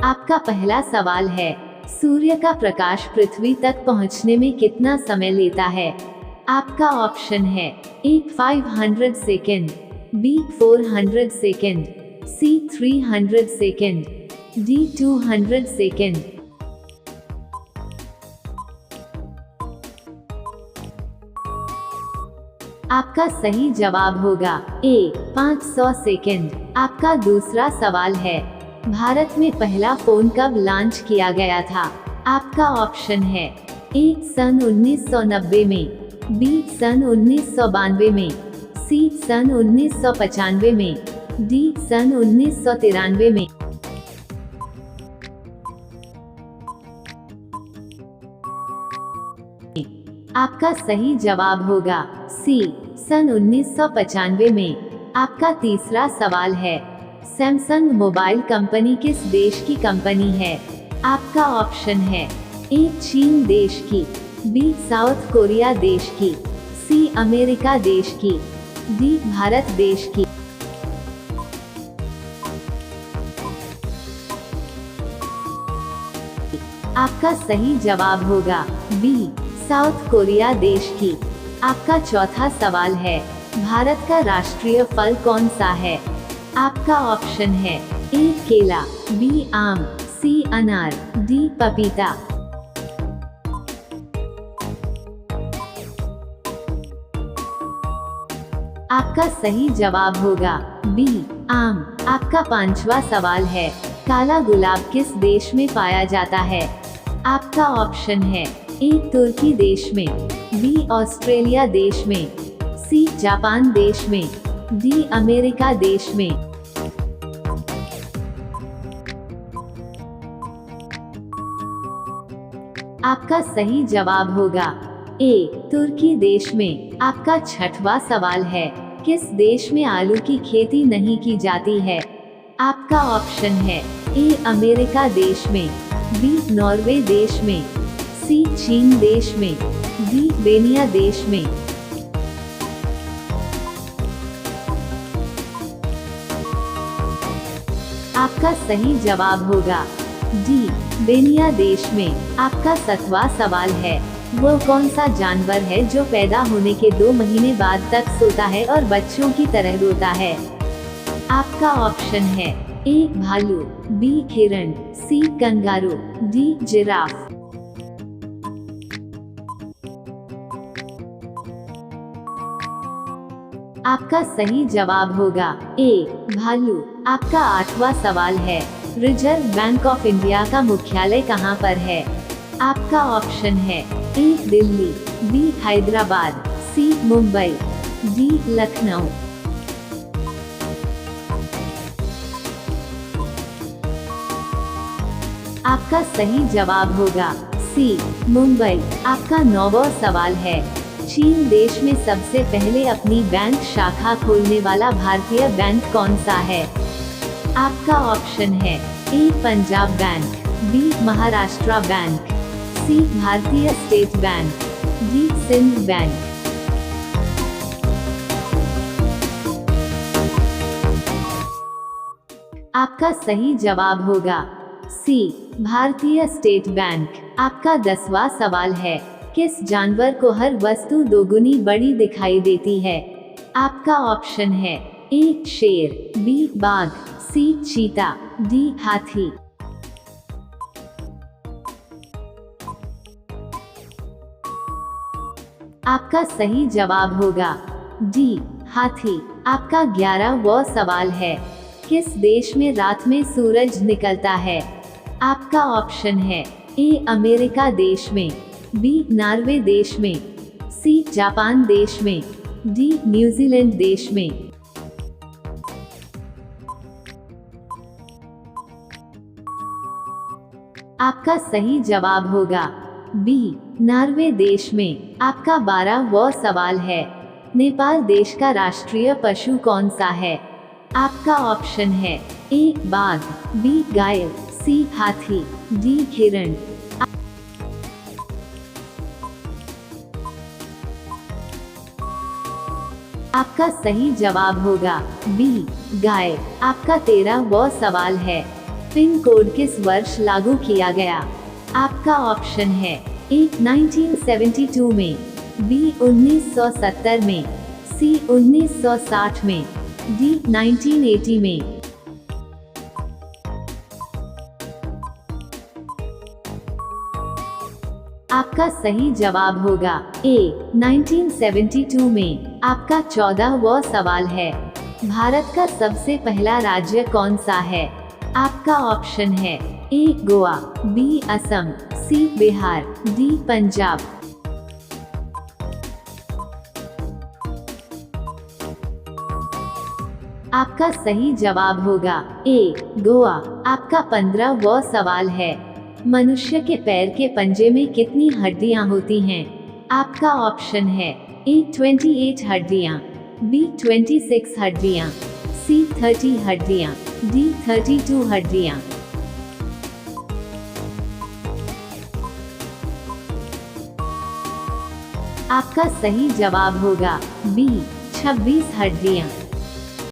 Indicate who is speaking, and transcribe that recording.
Speaker 1: आपका पहला सवाल है, सूर्य का प्रकाश पृथ्वी तक पहुंचने में कितना समय लेता है? आपका ऑप्शन है ए 500 सेकेंड, बी 400 सेकेंड, सी 300 सेकेंड, डी 200 सेकेंड। आपका सही जवाब होगा ए 500 सेकेंड। आपका दूसरा सवाल है, भारत में पहला फोन कब लॉन्च किया गया था? आपका ऑप्शन है ए सन 1990 में, बी सन 1992 में, सी सन 1995 में, डी सन 1993 में। आपका सही जवाब होगा सी सन 1995 में। आपका तीसरा सवाल है, सैमसंग मोबाइल कंपनी किस देश की कंपनी है? आपका ऑप्शन है ए चीन देश की, बी साउथ कोरिया देश की, सी अमेरिका देश की, डी भारत देश की। आपका सही जवाब होगा बी साउथ कोरिया देश की। आपका चौथा सवाल है, भारत का राष्ट्रीय फल कौन सा है? आपका ऑप्शन है ए केला, बी आम, सी अनार, डी पपीता। आपका सही जवाब होगा बी आम। आपका पांचवा सवाल है, काला गुलाब किस देश में पाया जाता है? आपका ऑप्शन है ए तुर्की देश में, बी ऑस्ट्रेलिया देश में, सी जापान देश में, डी अमेरिका देश में। आपका सही जवाब होगा ए तुर्की देश में। आपका छठवां सवाल है, किस देश में आलू की खेती नहीं की जाती है? आपका ऑप्शन है ए अमेरिका देश में, बी नॉर्वे देश में, सी चीन देश में, डी बेनिया देश में। आपका सही जवाब होगा डी बेनिया देश में। आपका 7वां सवाल है, वो कौन सा जानवर है जो पैदा होने के 2 महीने बाद तक सोता है और बच्चों की तरह रोता है? आपका ऑप्शन है ए भालू, बी हिरण, सी कंगारू, डी जिराफ। आपका सही जवाब होगा ए भालू। आपका 8वां सवाल है, रिजर्व बैंक ऑफ इंडिया का मुख्यालय कहाँ पर है? आपका ऑप्शन है ए दिल्ली, बी हैदराबाद, सी मुंबई, डी लखनऊ। आपका सही जवाब होगा सी मुंबई। आपका 9वां सवाल है, चीन देश में सबसे पहले अपनी बैंक शाखा खोलने वाला भारतीय बैंक कौन सा है? आपका ऑप्शन है A Punjab bank, B Maharashtra bank, C Bharatiya state bank, D Sindh bank. आपका सही जवाब होगा सी भारतीय स्टेट बैंक। आपका 10वां सवाल है, किस जानवर को हर वस्तु दोगुनी बड़ी दिखाई देती है? आपका ऑप्शन है ए शेर, बी बाघ, सी चीता, डी हाथी। आपका सही जवाब होगा डी हाथी। आपका 11वां सवाल है, किस देश में रात में सूरज निकलता है? आपका ऑप्शन है ए अमेरिका देश में, बी नॉर्वे देश में, सी जापान देश में, डी न्यूजीलैंड देश में। आपका सही जवाब होगा बी नॉर्वे देश में। आपका 12वां सवाल है, नेपाल देश का राष्ट्रीय पशु कौन सा है? आपका ऑप्शन है ए बाघ, बी गाय, सी हाथी, डी हिरण। आपका सही जवाब होगा बी गाय। आपका 13वां सवाल है, पिन कोड किस वर्ष लागू किया गया? आपका ऑप्शन है ए 1972 में, बी 1970 में, सी 1960 में, डी 1980 में। आपका सही जवाब होगा ए 1972 में। आपका 14वां सवाल है, भारत का सबसे पहला राज्य कौन सा है? आपका ऑप्शन है ए गोवा, बी असम, सी बिहार, डी पंजाब। आपका सही जवाब होगा ए गोवा। आपका 15वां सवाल है, मनुष्य के पैर के पंजे में कितनी हड्डियां होती हैं? आपका ऑप्शन है ए 28 हड्डियां, बी 26 हड्डियां, सी 30 हड्डियां, डी 32 हड्डियां। आपका सही जवाब होगा बी 26 हड्डियां।